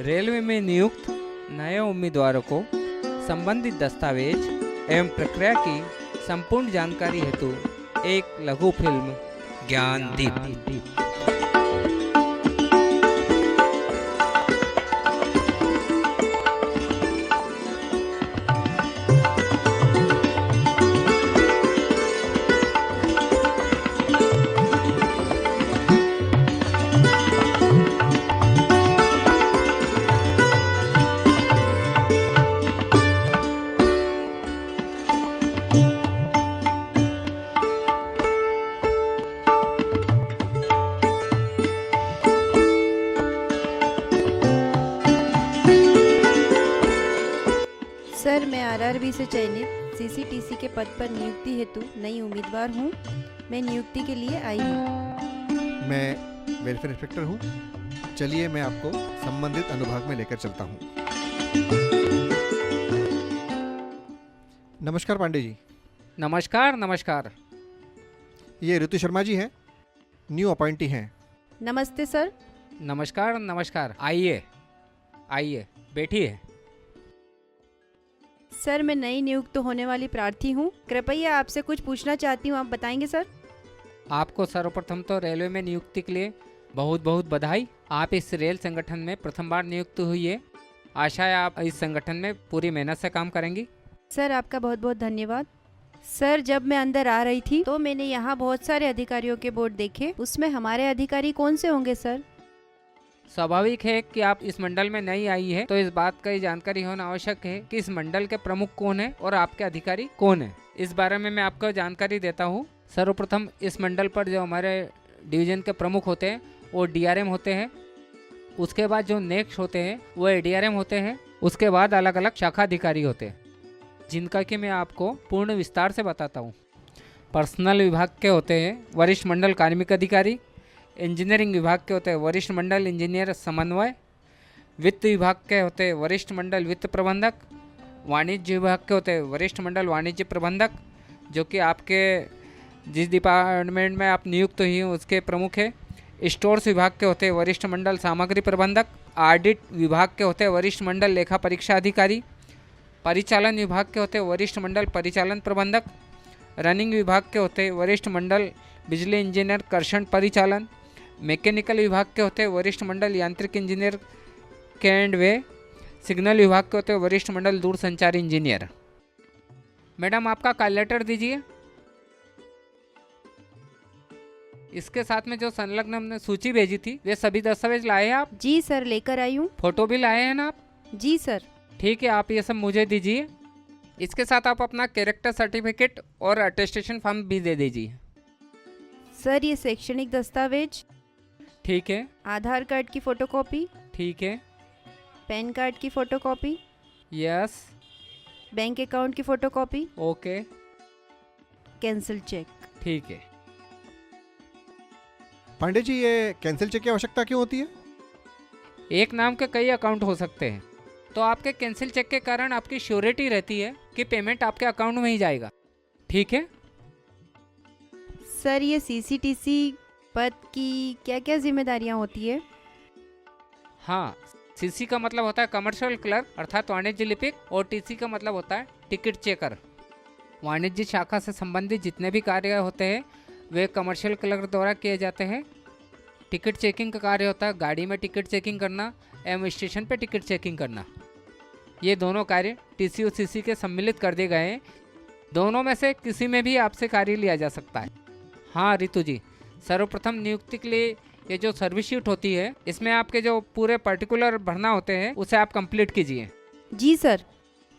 Railway में नियुक्त नए उम्मीदवारों को संबंधित दस्तावेज एवं प्रक्रिया की संपूर्ण जानकारी हेतु एक लघु फिल्म ज्ञानदीप। सर, मैं आरआरबी से चयनित सीसीटीसी के पद पर नियुक्ति हेतु नई उम्मीदवार हूँ। मैं नियुक्ति के लिए आई हूँ। मैं वेलफेयर इंस्पेक्टर हूँ। चलिए मैं आपको संबंधित अनुभाग में लेकर चलता हूँ। नमस्कार पांडे जी। नमस्कार नमस्कार। ये ऋतु शर्मा जी हैं, न्यू अपॉइंटी हैं। नमस्ते सर। नमस्कार नमस्कार। आइए आइए, बैठिए। सर, मैं नई नियुक्त होने वाली प्रार्थी हूँ। कृपया आपसे कुछ पूछना चाहती हूँ, आप बताएंगे सर? आपको सर्वप्रथम तो रेलवे में नियुक्ति के लिए बहुत बहुत बधाई। आप इस रेल संगठन में प्रथम बार नियुक्त हुई है। आशा है आप इस संगठन में पूरी मेहनत से काम करेंगी। सर, आपका बहुत बहुत धन्यवाद। सर, जब मैं अंदर आ रही थी तो मैंने यहाँ बहुत सारे अधिकारियों के बोर्ड देखे। उसमें हमारे अधिकारी कौन से होंगे सर? स्वाभाविक है कि आप इस मंडल में नई आई है, तो इस बात का जानकारी होना आवश्यक है कि इस मंडल के प्रमुख कौन है और आपके अधिकारी कौन है। इस बारे में मैं आपको जानकारी देता हूँ। सर्वप्रथम इस मंडल पर जो हमारे डिवीजन के प्रमुख होते हैं वो डीआरएम होते हैं। उसके बाद जो नेक्स्ट होते हैं वो एडीआरएम होते हैं। उसके बाद अलग अलग शाखा अधिकारी होते हैं, जिनका कि मैं आपको पूर्ण विस्तार से बताता हूँ। पर्सनल विभाग के होते हैं वरिष्ठ मंडल कार्मिक अधिकारी। इंजीनियरिंग विभाग के होते हैं वरिष्ठ मंडल इंजीनियर समन्वय। वित्त विभाग के होते हैं वरिष्ठ मंडल वित्त प्रबंधक। वाणिज्य विभाग के होते हैं वरिष्ठ मंडल वाणिज्य प्रबंधक, जो कि आपके जिस डिपार्टमेंट में आप नियुक्त हुई हैं उसके प्रमुख है। स्टोर्स विभाग के होते हैं वरिष्ठ मंडल सामग्री प्रबंधक। ऑडिट विभाग के होते हैं वरिष्ठ मंडल लेखा परीक्षा अधिकारी। परिचालन विभाग के होते हैं वरिष्ठ मंडल परिचालन प्रबंधक। रनिंग विभाग के होते हैं वरिष्ठ मंडल बिजली इंजीनियर कर्षण परिचालन। मैकेनिकल विभाग के होते हैं वरिष्ठ मंडल यांत्रिक इंजीनियर के एंड वे। सिग्नल विभाग के होते हैं वरिष्ठ मंडल दूरसंचार इंजीनियर। मैडम, आपका कॉल लेटर दीजिए। इसके साथ में जो संलग्न हमने सूची भेजी थी वे सभी दस्तावेज लाए हैं आप? जी सर, लेकर आई हूँ। फोटो भी लाए हैं ना आप? जी सर। ठीक है, आप ये सब मुझे दीजिए। इसके साथ आप अपना कैरेक्टर सर्टिफिकेट और अटेस्टेशन फॉर्म भी दे दीजिए। सर, ये शैक्षणिक दस्तावेज। ठीक है। आधार कार्ड की फोटोकॉपी। ठीक है। पैन कार्ड की फोटोकॉपी। यस। बैंक अकाउंट की फोटोकॉपी। ओके। Cancel cheque. ठीक है। पांडे जी, ये कैंसिल चेक की आवश्यकता क्यों होती है? एक नाम के कई अकाउंट हो सकते हैं, तो आपके कैंसिल चेक के कारण आपकी श्योरिटी रहती है कि पेमेंट आपके अकाउंट में ही जाएगा। ठीक है। सर, ये सीसीटीसी पद की क्या क्या जिम्मेदारियां होती है? हाँ, सीसी का मतलब होता है कमर्शियल क्लर्क अर्थात वाणिज्य लिपिक, और टीसी का मतलब होता है टिकट चेकर। वाणिज्य शाखा से संबंधित जितने भी कार्य होते हैं वे कमर्शियल क्लर्क द्वारा किए जाते हैं। टिकट चेकिंग का कार्य होता है गाड़ी में टिकट चेकिंग करना एवं स्टेशन पर टिकट चेकिंग करना। ये दोनों कार्य टीसी और सीसी के सम्मिलित कर दिए गए हैं। दोनों में से किसी में भी आपसे कार्य लिया जा सकता है। हाँ ऋतु जी, सर्वप्रथम नियुक्ति के लिए ये जो सर्विस शीट होती है इसमें आपके जो पूरे पर्टिकुलर भरना होते हैं उसे आप कंप्लीट कीजिए। जी सर।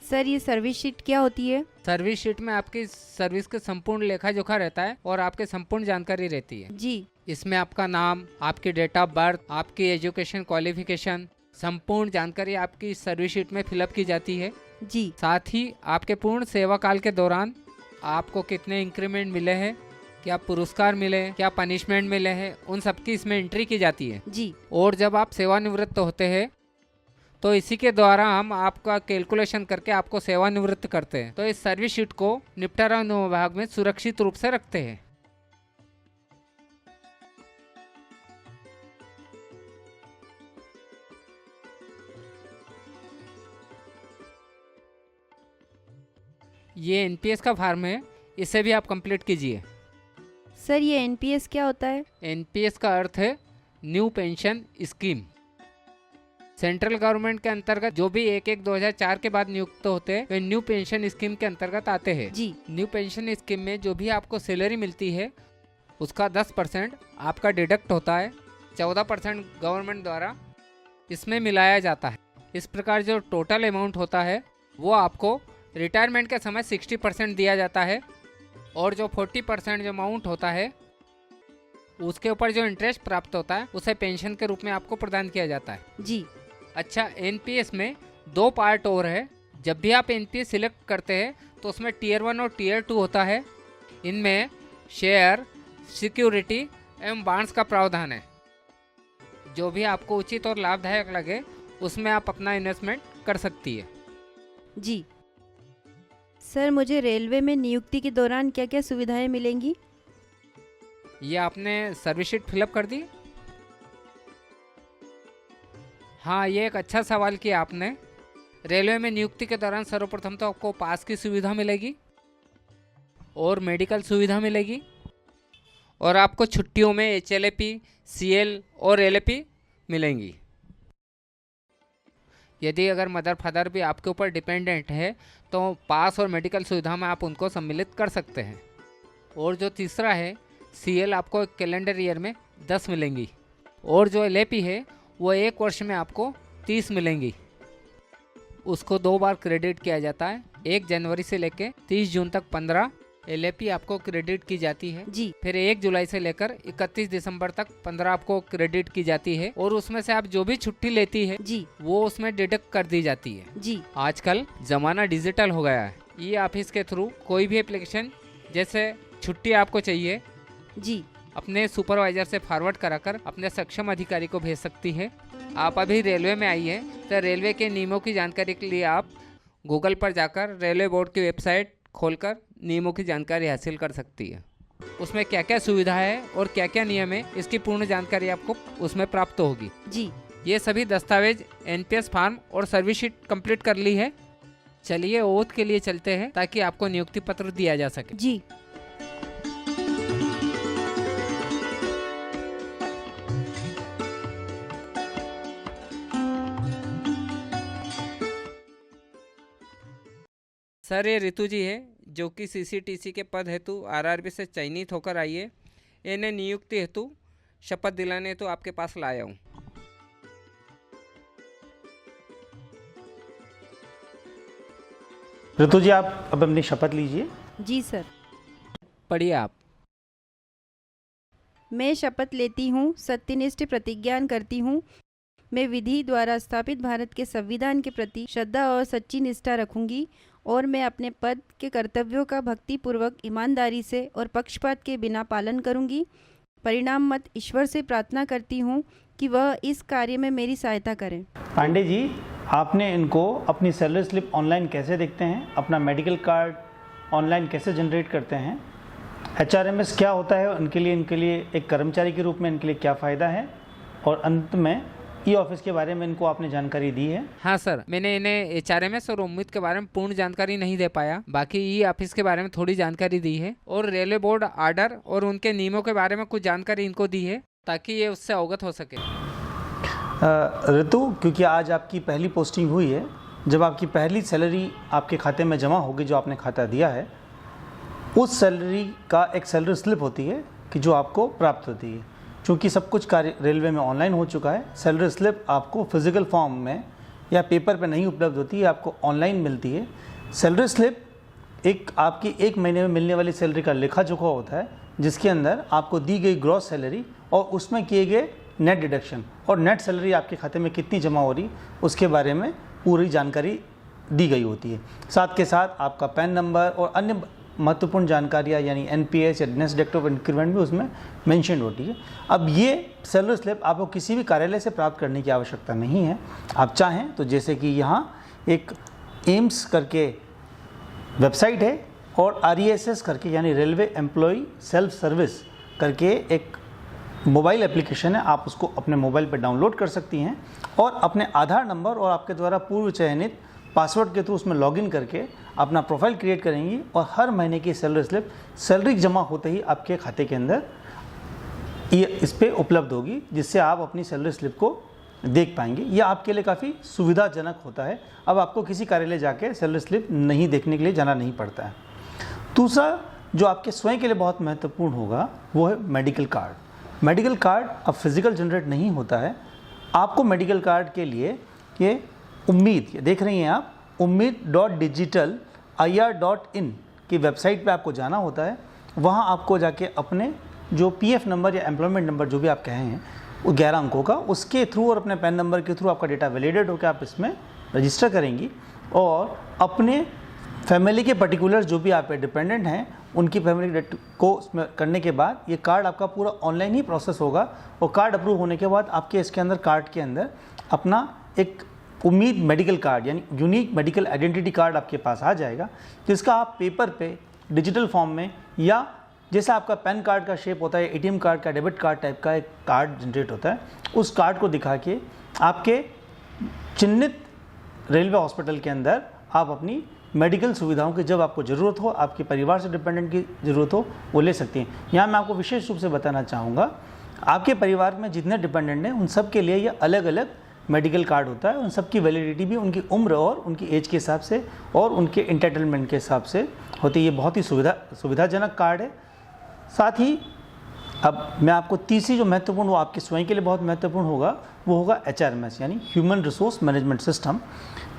सर, ये सर्विस शीट क्या होती है? सर्विस शीट में आपकी सर्विस के संपूर्ण लेखा जोखा रहता है और आपके संपूर्ण जानकारी रहती है। जी। इसमें आपका नाम, आपकी डेट ऑफ बर्थ, आपकी एजुकेशन क्वालिफिकेशन, संपूर्ण जानकारी आपकी सर्विस शीट में फिलअप की जाती है। जी। साथ ही आपके पूर्ण सेवा काल के दौरान आपको कितने इंक्रीमेंट मिले हैं, क्या पुरस्कार मिले, क्या पनिशमेंट मिले हैं, उन सब की इसमें एंट्री की जाती है। जी। और जब आप सेवानिवृत्त होते हैं तो इसी के द्वारा हम आपका कैलकुलेशन करके आपको सेवानिवृत्त करते हैं। तो इस सर्विस शीट को निपटारा अनुभाग में सुरक्षित रूप से रखते हैं। ये एनपीएस का फॉर्म है, इसे भी आप कंप्लीट कीजिए। सर ये एनपीएस क्या होता है? एनपीएस का अर्थ है new pension scheme. Central government के अंतर्गत जो भी 1/1/2004 के बाद नियुक्त होते हैं वे न्यू पेंशन स्कीम के अंतर्गत आते हैं। जी। न्यू पेंशन स्कीम में जो भी आपको सैलरी मिलती है उसका 10% आपका डिडक्ट होता है, 14% गवर्नमेंट द्वारा इसमें मिलाया जाता है। इस प्रकार जो टोटल अमाउंट होता है वो आपको रिटायरमेंट के समय 60% दिया जाता है और जो 40% जो अमाउंट होता है उसके ऊपर जो इंटरेस्ट प्राप्त होता है उसे पेंशन के रूप में आपको प्रदान किया जाता है। जी। अच्छा, एनपीएस में 2 पार्ट और है। जब भी आप एनपीएस सिलेक्ट करते हैं तो उसमें टियर 1 और टियर 2 होता है। इनमें शेयर, सिक्योरिटी एवं बॉन्ड्स का प्रावधान है। जो भी आपको उचित और लाभदायक लगे उसमें आप अपना इन्वेस्टमेंट कर सकती है। जी। सर मुझे रेलवे में नियुक्ति के दौरान क्या क्या सुविधाएं मिलेंगी? ये आपने सर्विस शीट फिलअप कर दी? हाँ, ये एक अच्छा सवाल किया आपने। रेलवे में नियुक्ति के दौरान सर्वप्रथम तो आपको पास की सुविधा मिलेगी और मेडिकल सुविधा मिलेगी और आपको छुट्टियों में एचएलएपी, सीएल और एलएपी मिलेंगी। यदि अगर मदर फादर भी आपके ऊपर डिपेंडेंट है तो पास और मेडिकल सुविधा में आप उनको सम्मिलित कर सकते हैं। और जो तीसरा है सीएल, आपको कैलेंडर ईयर में 10 मिलेंगी और जो एलएपी है वो 1 वर्ष में आपको 30 मिलेंगी। उसको 2 बार क्रेडिट किया जाता है, 1 जनवरी से लेकर 30 जून तक 15 एलएपी आपको क्रेडिट की जाती है। जी। फिर 1 जुलाई से लेकर 31 दिसंबर तक 15 आपको क्रेडिट की जाती है और उसमें से आप जो भी छुट्टी लेती है जी वो उसमें डिडक्ट कर दी जाती है। जी। आजकल जमाना डिजिटल हो गया है। ई ऑफिस के थ्रू कोई भी एप्लीकेशन जैसे छुट्टी आपको चाहिए जी अपने सुपरवाइजर से फॉरवर्ड कराकर अपने सक्षम अधिकारी को भेज सकती है। आप अभी रेलवे में आई है तो रेलवे के नियमों की जानकारी के लिए आप गूगल पर जाकर रेलवे बोर्ड की वेबसाइट खोलकर नियमों की जानकारी हासिल कर सकती है। उसमें क्या क्या सुविधा है और क्या क्या नियम है इसकी पूर्ण जानकारी आपको उसमें प्राप्त होगी। जी। ये सभी दस्तावेज एनपीएस फॉर्म और सर्विस शीट कंप्लीट कर ली है। चलिए ओथ के लिए चलते हैं ताकि आपको नियुक्ति पत्र दिया जा सके। जी। सर ये ऋतु जी है जो कि सीसीटीसी के पद हेतु आरआरबी से चयनित होकर आई है। इन्हें नियुक्ति हेतु शपथ दिलाने हेतु आपके पास लाया हूँ। ऋतु जी आप अब अपनी शपथ लीजिए। जी सर। पढ़िए आप। मैं शपथ लेती हूँ, सत्यनिष्ठ प्रतिज्ञान करती हूँ, मैं विधि द्वारा स्थापित भारत के संविधान के प्रति श्रद्धा और सच्ची निष्ठा रखूंगी और मैं अपने पद के कर्तव्यों का भक्तिपूर्वक, ईमानदारी से और पक्षपात के बिना पालन करूंगी। परिणाम मत ईश्वर से प्रार्थना करती हूं कि वह इस कार्य में मेरी सहायता करें। पांडे जी, आपने इनको अपनी सैलरी स्लिप ऑनलाइन कैसे देखते हैं, अपना मेडिकल कार्ड ऑनलाइन कैसे जनरेट करते हैं, HRMS क्या होता है, इनके लिए एक कर्मचारी के रूप में इनके लिए क्या फ़ायदा है, और अंत में ई ऑफिस के बारे में इनको आपने जानकारी दी है। हाँ सर, मैंने इन्हें HRMS और उम्मीद के बारे में पूर्ण जानकारी नहीं दे पाया, बाकी ई ऑफिस के बारे में थोड़ी जानकारी दी है और रेलवे बोर्ड आर्डर और उनके नियमों के बारे में कुछ जानकारी इनको दी है ताकि ये उससे अवगत हो सके। ऋतु, क्योंकि आज आपकी पहली पोस्टिंग हुई है, जब आपकी पहली सैलरी आपके खाते में जमा होगी जो आपने खाता दिया है, उस सैलरी का एक सैलरी स्लिप होती है कि जो आपको प्राप्त होती है। चूँकि सब कुछ कार्य रेलवे में ऑनलाइन हो चुका है, सैलरी स्लिप आपको फिजिकल फॉर्म में या पेपर पे नहीं उपलब्ध होती है, आपको ऑनलाइन मिलती है। सैलरी स्लिप एक आपकी 1 महीने में मिलने वाली सैलरी का लेखा जोखा होता है, जिसके अंदर आपको दी गई ग्रॉस सैलरी और उसमें किए गए नेट डिडक्शन और नेट सैलरी आपके खाते में कितनी जमा हो रही उसके बारे में पूरी जानकारी दी गई होती है। साथ के साथ आपका पैन नंबर और अन्य महत्वपूर्ण जानकारियाँ यानी NPS या नेक्स्ट डेट ऑफ इंक्रीमेंट भी उसमें मेंशन होती है। अब ये सैलरी स्लिप आपको किसी भी कार्यालय से प्राप्त करने की आवश्यकता नहीं है। आप चाहें तो जैसे कि यहाँ एक एम्स करके वेबसाइट है और RESS करके यानी रेलवे एम्प्लॉय सेल्फ सर्विस करके एक मोबाइल एप्लीकेशन है, आप उसको अपने मोबाइल पर डाउनलोड कर सकती हैं और अपने आधार नंबर और आपके द्वारा पूर्व चयनित पासवर्ड के थ्रू उसमें लॉगिन करके अपना प्रोफाइल क्रिएट करेंगी और हर महीने की सैलरी स्लिप सैलरी जमा होते ही आपके खाते के अंदर ये इस पर उपलब्ध होगी, जिससे आप अपनी सैलरी स्लिप को देख पाएंगे। यह आपके लिए काफ़ी सुविधाजनक होता है। अब आपको किसी कार्यालय जाके सैलरी स्लिप नहीं देखने के लिए जाना नहीं पड़ता है। दूसरा जो आपके स्वयं के लिए बहुत महत्वपूर्ण होगा वो है मेडिकल कार्ड। मेडिकल कार्ड अब फिजिकल जनरेट नहीं होता है। आपको मेडिकल कार्ड के लिए ये उम्मीद देख रही हैं आप, ummid.digital.ir.in की वेबसाइट पे आपको जाना होता है। वहाँ आपको जाके अपने जो पीएफ नंबर या एम्प्लॉयमेंट नंबर जो भी आप कहे हैं वो 11 अंकों का, उसके थ्रू और अपने पैन नंबर के थ्रू आपका डेटा वैलिडेट होकर आप इसमें रजिस्टर करेंगी और अपने फैमिली के पर्टिकुलर जो भी आप पे डिपेंडेंट हैं उनकी फैमिली को उसमें करने के बाद ये कार्ड आपका पूरा ऑनलाइन ही प्रोसेस होगा और कार्ड अप्रूव होने के बाद आपके इसके अंदर कार्ड के अंदर अपना एक उम्मीद मेडिकल कार्ड यानी यूनिक मेडिकल आइडेंटिटी कार्ड आपके पास आ जाएगा, जिसका आप पेपर पे डिजिटल फॉर्म में या जैसा आपका पैन कार्ड का शेप होता है, एटीएम कार्ड का, डेबिट कार्ड टाइप का एक कार्ड जनरेट होता है, उस कार्ड को दिखा के आपके चिन्हित रेलवे हॉस्पिटल के अंदर आप अपनी मेडिकल सुविधाओं की जब आपको ज़रूरत हो, आपके परिवार से डिपेंडेंट की ज़रूरत हो, वो ले सकती हैं। यहाँ मैं आपको विशेष रूप से बताना चाहूँगा, आपके परिवार में जितने डिपेंडेंट हैं उन सब के लिए ये अलग अलग मेडिकल कार्ड होता है। उन सब की वैलिडिटी भी उनकी उम्र और उनकी एज के हिसाब से और उनके एंटाइटलमेंट के हिसाब से होती है। ये बहुत ही सुविधाजनक कार्ड है। साथ ही अब मैं आपको तीसरी जो महत्वपूर्ण वो आपके स्वयं के लिए बहुत महत्वपूर्ण होगा वो होगा HRMS यानी human resource management system.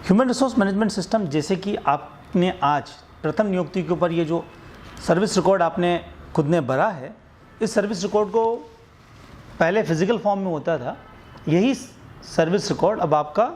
Human resource management system जैसे कि आपने आज प्रथम नियुक्ति के ऊपर ये जो सर्विस रिकॉर्ड आपने खुद ने भरा है, इस सर्विस रिकॉर्ड को पहले फिजिकल फॉर्म में होता था, यही सर्विस रिकॉर्ड अब आपका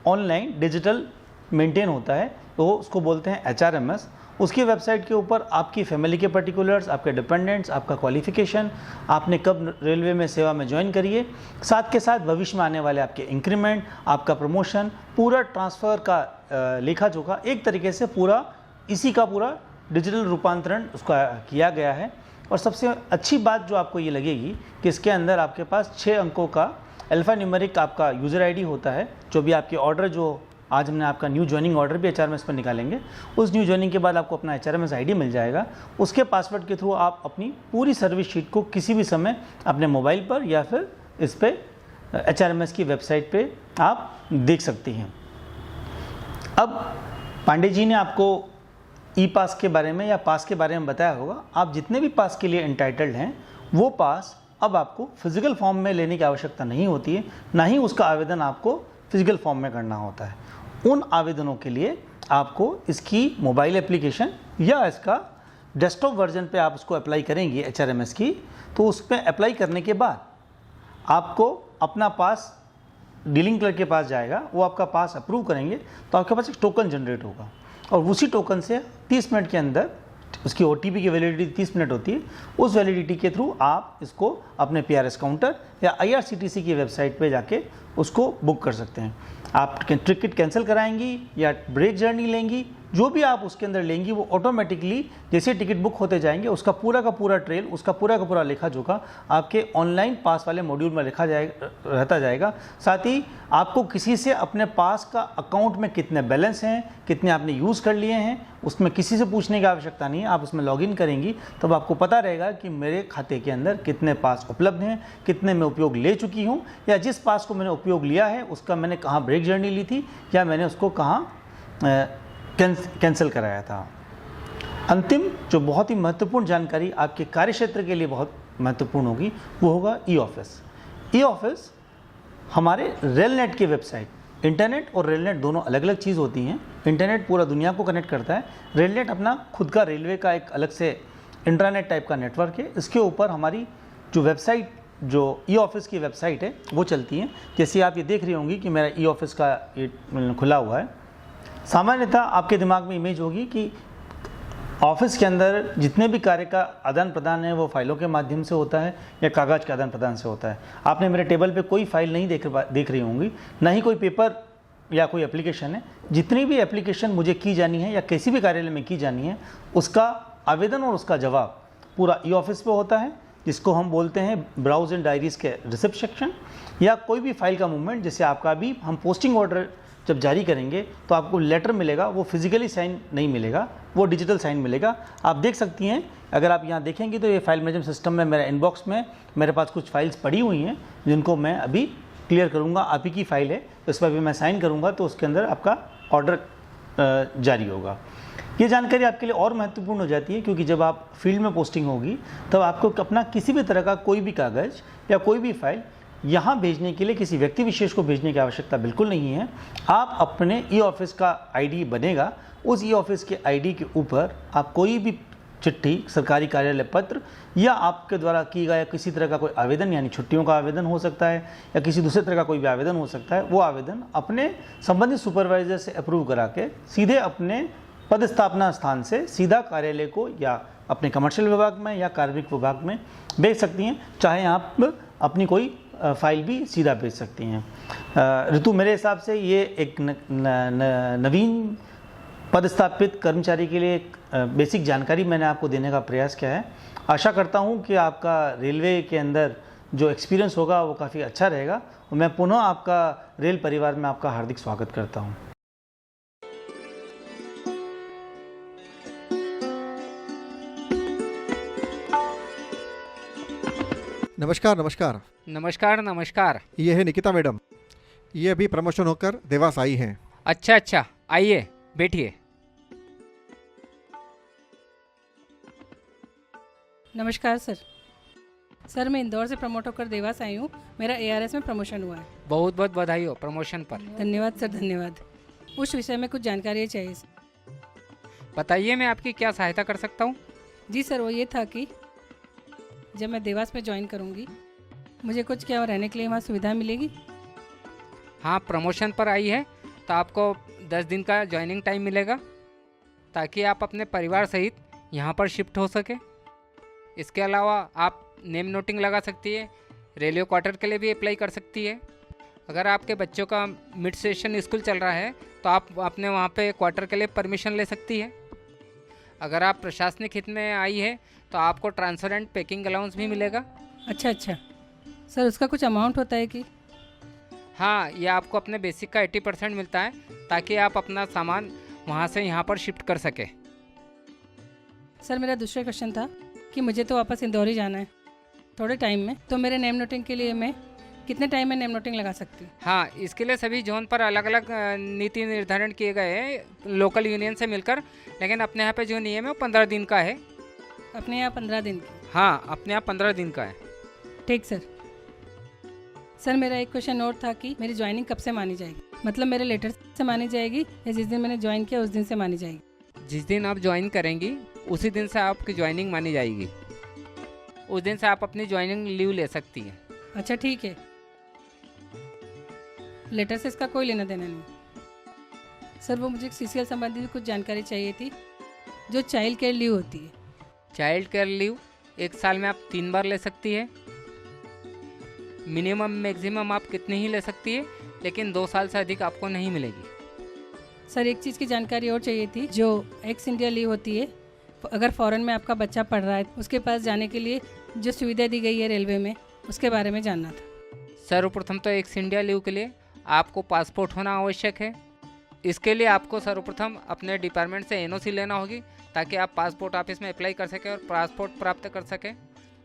ऑनलाइन डिजिटल मेंटेन होता है, तो उसको बोलते हैं HRMS। उसकी वेबसाइट के ऊपर आपकी फैमिली के पर्टिकुलर्स, आपके डिपेंडेंट्स, आपका क्वालिफिकेशन, आपने कब रेलवे में सेवा में ज्वाइन करी है, साथ के साथ भविष्य में आने वाले आपके इंक्रीमेंट, आपका प्रमोशन, पूरा ट्रांसफ़र का लेखा जोखा एक तरीके से पूरा इसी का पूरा डिजिटल रूपांतरण उसका किया गया है। और सबसे अच्छी बात जो आपको ये लगेगी कि इसके अंदर आपके पास 6 अंकों का अल्फ़ा न्यूमेरिक आपका यूज़र आईडी होता है। जो भी आपके ऑर्डर, जो आज हमने आपका न्यू ज्वाइनिंग ऑर्डर भी HRMS पर निकालेंगे, उस न्यू ज्वाइनिंग के बाद आपको अपना HRMS आईडी मिल जाएगा। उसके पासवर्ड के थ्रू आप अपनी पूरी सर्विस शीट को किसी भी समय अपने मोबाइल पर या फिर इस पे HRMS की वेबसाइट पे आप देख सकती हैं। अब पांडे जी ने आपको ई पास के बारे में या पास के बारे में बताया होगा। आप जितने भी पास के लिए एंटाइटल्ड हैं वो पास अब आपको फिजिकल फॉर्म में लेने की आवश्यकता नहीं होती है, ना ही उसका आवेदन आपको फिजिकल फॉर्म में करना होता है। उन आवेदनों के लिए आपको इसकी मोबाइल एप्लीकेशन या इसका डेस्कटॉप वर्जन पे आप उसको अप्लाई करेंगे HRMS की, तो उस पर अप्लाई करने के बाद आपको अपना पास डीलिंग क्लर्क के पास जाएगा, वो आपका पास अप्रूव करेंगे तो आपके पास एक टोकन जनरेट होगा और उसी टोकन से 30 मिनट के अंदर उसकी OTP की वैलिडिटी 30 मिनट होती है। उस वैलिडिटी के थ्रू आप इसको अपने PRS काउंटर या IRCTC की वेबसाइट पे जाके उसको बुक कर सकते हैं। आप टिकट कैंसिल कराएंगी या ब्रेक जर्नी लेंगी, जो भी आप उसके अंदर लेंगी वो ऑटोमेटिकली जैसे टिकट बुक होते जाएंगे उसका पूरा का पूरा ट्रेल, उसका पूरा का पूरा लेखा जोखा आपके ऑनलाइन पास वाले मॉड्यूल में लिखा रहता जाएगा। साथ ही आपको किसी से अपने पास का अकाउंट में कितने बैलेंस हैं, कितने आपने यूज़ कर लिए हैं, उसमें किसी से पूछने की आवश्यकता नहीं है। आप उसमें लॉगिन करेंगी तब आपको पता रहेगा कि मेरे खाते के अंदर कितने पास उपलब्ध हैं, कितने मैं उपयोग ले चुकी हूँ, या जिस पास को मैंने उपयोग लिया है उसका मैंने कहाँ ब्रेक जर्नी ली थी या मैंने उसको कहाँ कैंसिल कराया था। अंतिम जो बहुत ही महत्वपूर्ण जानकारी आपके कार्यक्षेत्र के लिए बहुत महत्वपूर्ण होगी वो होगा ई ऑफिस। ई ऑफिस हमारे रेलनेट की वेबसाइट, इंटरनेट और रेलनेट दोनों अलग अलग चीज़ होती हैं। इंटरनेट पूरा दुनिया को कनेक्ट करता है, रेलनेट अपना खुद का रेलवे का एक अलग से इंट्रानेट टाइप का नेटवर्क है। इसके ऊपर हमारी जो वेबसाइट, जो ई ऑफिस की वेबसाइट है वो चलती है। जैसे आप ये देख रही होंगी कि मेरा ई ऑफिस का ये खुला हुआ है। सामान्यतः आपके दिमाग में इमेज होगी कि ऑफिस के अंदर जितने भी कार्य का आदान प्रदान है वो फाइलों के माध्यम से होता है या कागज़ के आदान प्रदान से होता है। आपने मेरे टेबल पे कोई फाइल नहीं देख रही होंगी, ना ही कोई पेपर या कोई एप्लीकेशन है। जितनी भी एप्लीकेशन मुझे की जानी है या किसी भी कार्यालय में की जानी है उसका आवेदन और उसका जवाब पूरा ई ऑफिस पे होता है, जिसको हम बोलते हैं ब्राउज एंड डायरीज़ के रिसिप्ट सेक्शन। या कोई भी फाइल का मूवमेंट, जैसे आपका अभी हम पोस्टिंग ऑर्डर जब जारी करेंगे तो आपको लेटर मिलेगा, वो फिजिकली साइन नहीं मिलेगा, वो डिजिटल साइन मिलेगा। आप देख सकती हैं, अगर आप यहाँ देखेंगे तो ये फाइल मैनेजमेंट सिस्टम में मेरा इनबॉक्स में मेरे पास कुछ फाइल्स पड़ी हुई हैं जिनको मैं अभी क्लियर करूँगा। आप ही की फ़ाइल है, तो इस पर भी मैं साइन करूँगा तो उसके अंदर आपका ऑर्डर जारी होगा। ये जानकारी आपके लिए और महत्वपूर्ण हो जाती है क्योंकि जब आप फील्ड में पोस्टिंग होगी तब आपको अपना किसी भी तरह का कोई भी कागज़ या कोई भी फाइल यहाँ भेजने के लिए किसी व्यक्ति विशेष को भेजने की आवश्यकता बिल्कुल नहीं है। आप अपने ई ऑफिस का आईडी बनेगा, उस ई ऑफिस के आईडी के ऊपर आप कोई भी चिट्ठी, सरकारी कार्यालय पत्र या आपके द्वारा किया गया किसी तरह का कोई आवेदन, यानी छुट्टियों का आवेदन हो सकता है या किसी दूसरे तरह का कोई भी आवेदन हो सकता है, वो आवेदन अपने संबंधित सुपरवाइजर से अप्रूव करा के सीधे अपने पदस्थापना स्थान से सीधा कार्यालय को या अपने कमर्शियल विभाग में या कार्मिक विभाग में भेज सकती हैं। चाहे आप अपनी कोई फाइल भी सीधा भेज सकती हैं। ऋतु, मेरे हिसाब से ये एक नवीन पदस्थापित कर्मचारी के लिए एक बेसिक जानकारी मैंने आपको देने का प्रयास किया है। आशा करता हूँ कि आपका रेलवे के अंदर जो एक्सपीरियंस होगा वो काफ़ी अच्छा रहेगा और मैं पुनः आपका रेल परिवार में आपका हार्दिक स्वागत करता हूँ। नमस्कार नमस्कार। नमस्कार नमस्कार। ये है निकिता मैडम, ये अभी प्रमोशन होकर देवास आई हैं। अच्छा अच्छा, आइए बैठिए। नमस्कार सर, मैं इंदौर से प्रमोट होकर देवास आई हूँ। मेरा ARS में प्रमोशन हुआ है। बहुत बहुत बधाई हो प्रमोशन पर। धन्यवाद सर, धन्यवाद। उस विषय में कुछ जानकारी चाहिए सर। बताइए, मैं आपकी क्या सहायता कर सकता हूँ? जी सर, वो ये था कि जब मैं देवास में ज्वाइन करूँगी मुझे कुछ क्या रहने के लिए वहाँ सुविधा मिलेगी? हाँ, प्रमोशन पर आई है तो आपको 10 दिन का ज्वाइनिंग टाइम मिलेगा ताकि आप अपने परिवार सहित यहाँ पर शिफ्ट हो सके। इसके अलावा आप नेम नोटिंग लगा सकती है, रेलवे क्वार्टर के लिए भी अप्लाई कर सकती है। अगर आपके बच्चों का मिड सेशन स्कूल चल रहा है तो आप अपने वहाँ पे क्वार्टर के लिए परमिशन ले सकती है। अगर आप प्रशासनिक हित में आई है तो आपको ट्रांसफ़र एंड पैकिंग अलाउंस भी मिलेगा। अच्छा अच्छा सर, उसका कुछ अमाउंट होता है कि? हाँ, ये आपको अपने बेसिक का 80% मिलता है ताकि आप अपना सामान वहाँ से यहाँ पर शिफ्ट कर सके। सर, मेरा दूसरा क्वेश्चन था कि मुझे तो वापस इंदौर ही जाना है थोड़े टाइम में, तो मेरे नेम नोटिंग के लिए मैं कितने टाइम में नेम नोटिंग लगा सकती हूँ? हाँ, इसके लिए सभी जोन पर अलग अलग नीति निर्धारण किए गए हैं लोकल यूनियन से मिलकर, लेकिन अपने यहाँ पे जो नियम है वो 15 दिन का है। अपने यहाँ 15 दिन की? हाँ, अपने यहाँ 15 दिन का है। ठीक सर। सर, मेरा एक क्वेश्चन और था कि मेरी ज्वाइनिंग कब से मानी जाएगी? मतलब मेरे लेटर से मानी जाएगी या जिस दिन मैंने ज्वाइन किया उस दिन से मानी जाएगी? जिस दिन आप ज्वाइन करेंगी उसी दिन से आपकी ज्वाइनिंग मानी जाएगी। उस दिन से आप अपनी ज्वाइनिंग लीव ले सकती हैं। अच्छा ठीक है, लेटर से इसका कोई लेना देना नहीं। सर, वो मुझे CCL संबंधी भी कुछ जानकारी चाहिए थी, जो चाइल्ड केयर लीव होती है। चाइल्ड केयर लीव 1 साल में आप 3 बार ले सकती है। मिनिमम मैक्सिमम आप कितनी ही ले सकती है, लेकिन 2 साल से अधिक आपको नहीं मिलेगी। सर, एक चीज़ की जानकारी और चाहिए थी, जो एक्स इंडिया लीव होती है, अगर फॉरेन में आपका बच्चा पढ़ रहा है उसके पास जाने के लिए जो सुविधा दी गई है रेलवे में, उसके बारे में जानना था। सर्वप्रथम तो एक्स इंडिया लीव के लिए आपको पासपोर्ट होना आवश्यक है। इसके लिए आपको सर्वप्रथम अपने डिपार्टमेंट से NOC लेना होगी ताकि आप पासपोर्ट ऑफिस में अप्लाई कर सकें और पासपोर्ट प्राप्त कर सकें।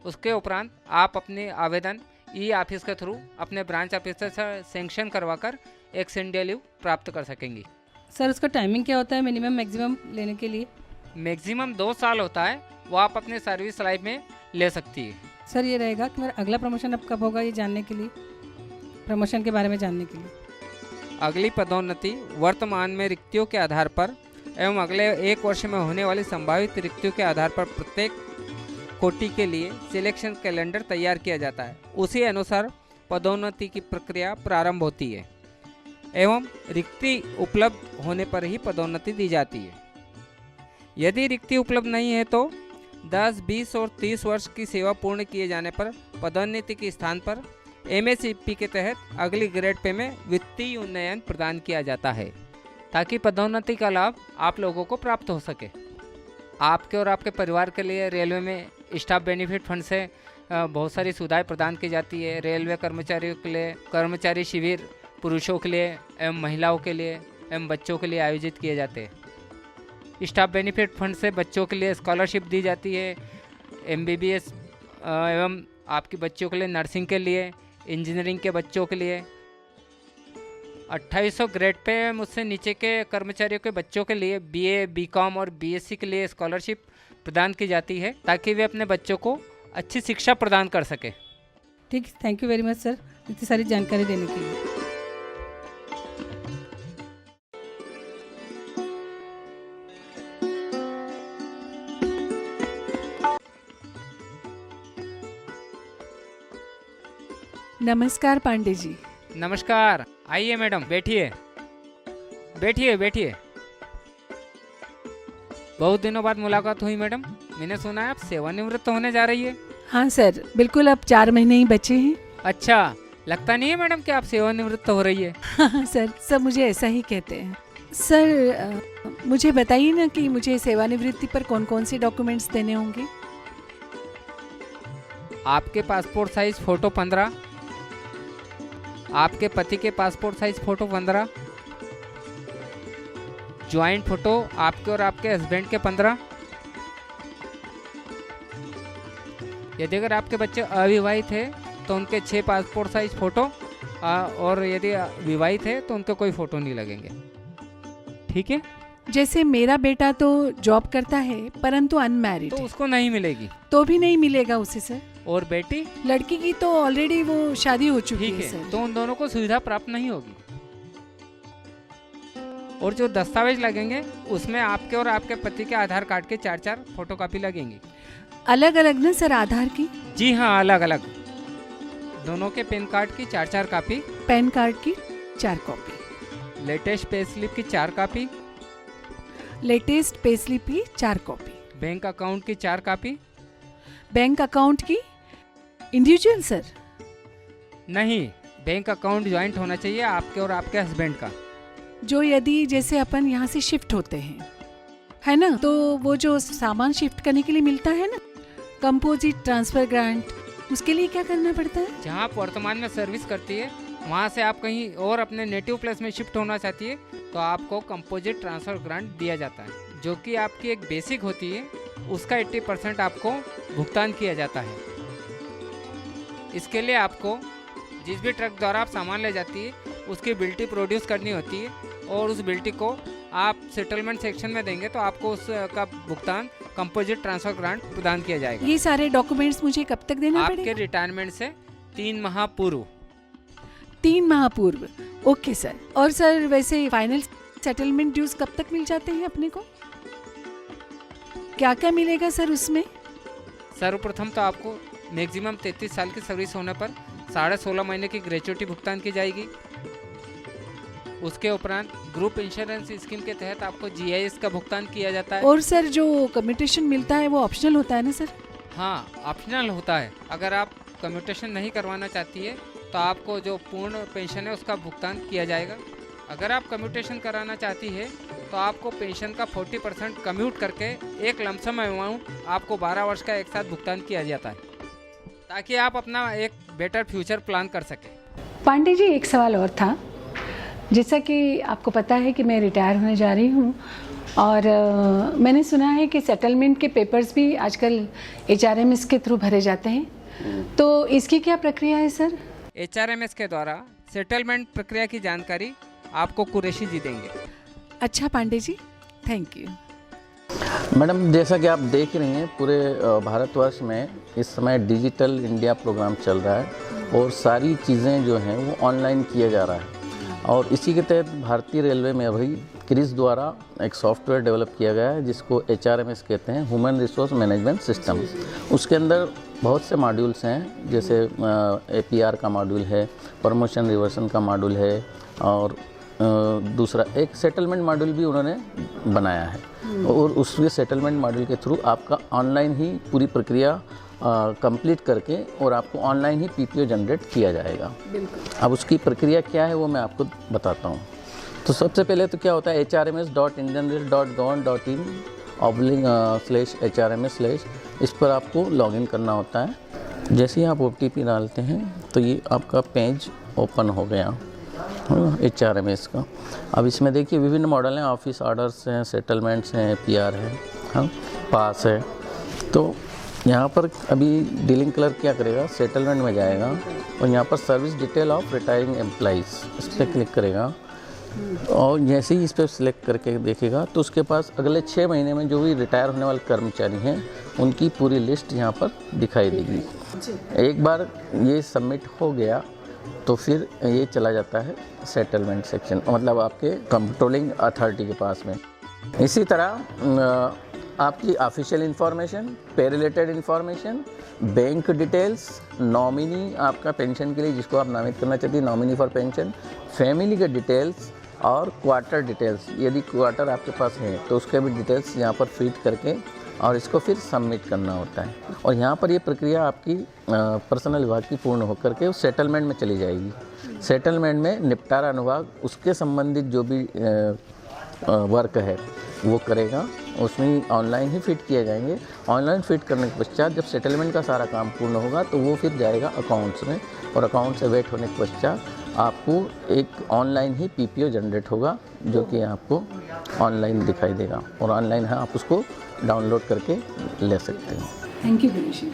उसके उपरांत आप अपने आवेदन ऑफिस के थ्रू अपने ब्रांच ऑफिसर से सेंक्शन करवाकर एक्स इंडिया लीव प्राप्त कर सकेंगी। सर, उसका टाइमिंग क्या होता है मिनिमम मैक्सिमम लेने के लिए? मैक्सिमम 2 साल होता है, वो आप अपने सर्विस लाइफ में ले सकती है। सर, ये रहेगा कि मेरा अगला प्रमोशन अब कब होगा, ये जानने के लिए, प्रमोशन के बारे में जानने के लिए। अगली पदोन्नति वर्तमान में रिक्तियों के आधार पर एवं अगले 1 वर्ष में होने वाली संभावित रिक्तियों के आधार पर प्रत्येक कोटि के लिए सिलेक्शन कैलेंडर तैयार किया जाता है। उसी अनुसार पदोन्नति की प्रक्रिया प्रारंभ होती है एवं रिक्ति उपलब्ध होने पर ही पदोन्नति दी जाती है। यदि रिक्ति उपलब्ध नहीं है तो 10, 20 और 30 वर्ष की सेवा पूर्ण किए जाने पर पदोन्नति के स्थान पर MSEP के तहत अगली ग्रेड पे में वित्तीय उन्नयन प्रदान किया जाता है ताकि पदोन्नति का लाभ आप लोगों को प्राप्त हो सके। आपके और आपके परिवार के लिए रेलवे में स्टाफ बेनिफिट फंड से बहुत सारी सुविधाएं प्रदान की जाती है। रेलवे कर्मचारियों के लिए कर्मचारी शिविर, पुरुषों के लिए एवं महिलाओं के लिए एवं बच्चों के लिए आयोजित किए जाते हैं। स्टाफ बेनिफिट फंड से बच्चों के लिए स्कॉलरशिप दी जाती है, MBBS एवं आपके बच्चों के लिए, नर्सिंग के लिए, इंजीनियरिंग के बच्चों के लिए। 2800 ग्रेड पे मुझसे नीचे के कर्मचारियों के बच्चों के लिए BA, BCom और BSc के लिए स्कॉलरशिप प्रदान की जाती है ताकि वे अपने बच्चों को अच्छी शिक्षा प्रदान कर सके। ठीक, thank you very much sir इतनी सारी जानकारी देने के लिए। नमस्कार पांडे जी। नमस्कार, आइए मैडम, बैठिए बैठिए बैठिए। बहुत दिनों बाद मुलाकात हुई मैडम। मैंने सुना है आप सेवानिवृत्त होने जा रही है। हाँ सर, बिल्कुल, अब 4 महीने ही बचे हैं। अच्छा, लगता नहीं है मैडम कि आप सेवानिवृत्त हो रही है। हाँ सर, सब मुझे ऐसा ही कहते हैं। सर मुझे बताइए ना कि मुझे सेवानिवृत्ति पर कौन कौन से डॉक्यूमेंट्स देने होंगे। आपके पासपोर्ट साइज फोटो 15, आपके पति के passport size photo 15, joint photo आपके और आपके हस्बैंड के 15। यदि अगर आपके बच्चे अविवाहित हैं तो उनके 6 पासपोर्ट साइज फोटो, और यदि विवाहित है तो उनके कोई फोटो नहीं लगेंगे। ठीक है। जैसे मेरा बेटा तो जॉब करता है परंतु अनमैरिड तो है, उसको नहीं मिलेगी। तो भी नहीं मिलेगा उसे सर। और बेटी? लड़की की तो ऑलरेडी वो शादी हो चुकी ठीक है है, सर। तो उन दोनों को सुविधा प्राप्त नहीं होगी। और जो दस्तावेज लगेंगे उसमें आपके और आपके पति के आधार कार्ड के 4-4 फोटोकॉपी लगेंगी। अलग अलग ना सर आधार की? जी हाँ, अलग अलग। दोनों के पैन कार्ड की 4-4 कॉपी, पैन कार्ड की 4 कॉपी, लेटेस्ट पे स्लिप की 4 कॉपी, लेटेस्ट पे स्लिप की 4 कॉपी, बैंक अकाउंट की 4 कॉपी। बैंक अकाउंट की इंडिविजुअल सर? नहीं, बैंक अकाउंट ज्वाइंट होना चाहिए आपके और आपके हस्बैंड का। जो यदि जैसे अपन यहाँ से शिफ्ट होते हैं, है ना, तो वो जो सामान शिफ्ट करने के लिए मिलता है ना, कंपोजिट ट्रांसफर ग्रांट, उसके लिए क्या करना पड़ता है? जहाँ आप वर्तमान में सर्विस करती है वहाँ से आप कहीं और अपने नेटिव प्लेस में शिफ्ट होना चाहती है तो आपको कंपोजिट ट्रांसफर ग्रांट दिया जाता है, जो कि आपकी एक बेसिक होती है। उसका 80% आपको भुगतान किया जाता है। इसके लिए आपको जिस भी ट्रक द्वारा आप सामान ले जाती है उसकी बिल्टी प्रोड्यूस करनी होती है, और उस बिल्टी को आप सेटलमेंट सेक्शन में देंगे तो आपको उसका भुगतान कंपोजिट ट्रांसफर ग्रांट प्रदान किया जाएगा। ये सारे डॉक्यूमेंट्स मुझे कब तक देना आपके पड़ेगा? रिटायरमेंट से 3 माह पूर्व। 3 माह पूर्व, ओके सर। और सर वैसे फाइनल सेटलमेंट ड्यूज कब तक मिल जाते हैं अपने को? क्या क्या मिलेगा सर उसमें? सर्वप्रथम तो आपको मैक्सिमम 33 साल की सर्विस होने पर 16.5 महीने की ग्रेचुइटी भुगतान की जाएगी। उसके उपरांत ग्रुप इंश्योरेंस स्कीम के तहत आपको GIS का भुगतान किया जाता है। और सर जो कम्यूटेशन मिलता है वो ऑप्शनल होता है ना सर? हाँ, ऑप्शनल होता है। अगर आप कम्यूटेशन नहीं करवाना चाहती है तो आपको जो पूर्ण पेंशन है उसका भुगतान किया जाएगा। अगर आप कम्यूटेशन कराना चाहती है तो आपको पेंशन का 40% कम्यूट करके एक लमसम अमाउंट आपको 12 वर्ष का एक साथ भुगतान किया जाता है, ताकि आप अपना एक बेटर फ्यूचर प्लान कर सकें। पांडे जी, एक सवाल और था। जैसा कि आपको पता है कि मैं रिटायर होने जा रही हूँ, और मैंने सुना है कि सेटलमेंट के पेपर्स भी आजकल HRMS के थ्रू भरे जाते हैं, तो इसकी क्या प्रक्रिया है सर? HRMS के द्वारा सेटलमेंट प्रक्रिया की जानकारी आपको कुरैशी जी देंगे। अच्छा Pandey ji, thank you. Madam, जैसा कि आप देख रही हैं पूरे भारतवर्ष में इस समय डिजिटल इंडिया प्रोग्राम चल रहा है और सारी चीज़ें जो हैं वो ऑनलाइन किया जा रहा है। और इसी के तहत भारतीय रेलवे में अभी क्रिस द्वारा एक सॉफ्टवेयर डेवलप किया गया है जिसको HRMS कहते हैं, ह्यूमन रिसोर्स मैनेजमेंट सिस्टम। उसके अंदर बहुत से मॉड्यूल्स हैं, जैसे APR का मॉड्यूल है, प्रमोशन रिवर्सन का मॉड्यूल है, और दूसरा एक सेटलमेंट मॉड्यूल भी उन्होंने बनाया है। और उसके सेटलमेंट मॉड्यूल के थ्रू आपका ऑनलाइन ही पूरी प्रक्रिया कंप्लीट करके और आपको ऑनलाइन ही PPO जनरेट किया जाएगा। अब उसकी प्रक्रिया क्या है वो मैं आपको बताता हूँ। तो सबसे पहले तो क्या होता है, hrms.indianrail.gov.in/HRMS/ इस पर आपको लॉगिन करना होता है। जैसे ही आप OTP डालते हैं तो ये आपका पेज ओपन हो गया। HRMS का। अब इसमें देखिए विभिन्न मॉडल हैं, ऑफिस ऑर्डर्स हैं, सेटलमेंट्स हैं, PR है, हाँ, पास है। तो यहाँ पर अभी डीलिंग क्लर्क क्या करेगा, सेटलमेंट में जाएगा और यहाँ पर service detail of retiring employees इस पर क्लिक करेगा और जैसे ही इस पर सिलेक्ट करके देखेगा तो उसके पास अगले 6 महीने में जो भी रिटायर होने वाले कर्मचारी हैं उनकी पूरी लिस्ट यहाँ पर दिखाई देगी। एक बार ये सबमिट हो गया तो फिर ये चला जाता है सेटलमेंट सेक्शन, मतलब आपके कंट्रोलिंग अथॉरिटी के पास में। इसी तरह आपकी ऑफिशियल इंफॉर्मेशन, पे related information, bank details, nominee आपका पेंशन के लिए जिसको आप नामित करना चाहती हैं, नॉमिनी फॉर पेंशन, फैमिली के डिटेल्स और क्वार्टर डिटेल्स, यदि क्वार्टर आपके पास है तो उसके भी डिटेल्स यहाँ पर फीड करके और इसको फिर सबमिट करना होता है। और यहाँ पर ये प्रक्रिया आपकी पर्सनल विभाग की पूर्ण होकर के उस सेटलमेंट में चली जाएगी। सेटलमेंट में निपटारा अनुभाग उसके संबंधित जो भी वर्क है वो करेगा, उसमें ऑनलाइन ही फिट किए जाएंगे। ऑनलाइन फिट करने के पश्चात जब सेटलमेंट का सारा काम पूर्ण होगा तो वो फिर जाएगा अकाउंट्स में और अकाउंट से वेट होने के पश्चात आपको एक ऑनलाइन ही PPO जनरेट होगा जो कि आपको ऑनलाइन दिखाई देगा और ऑनलाइन है आप उसको डाउनलोड करके ले सकते हैं। Thank you Ganesh ji.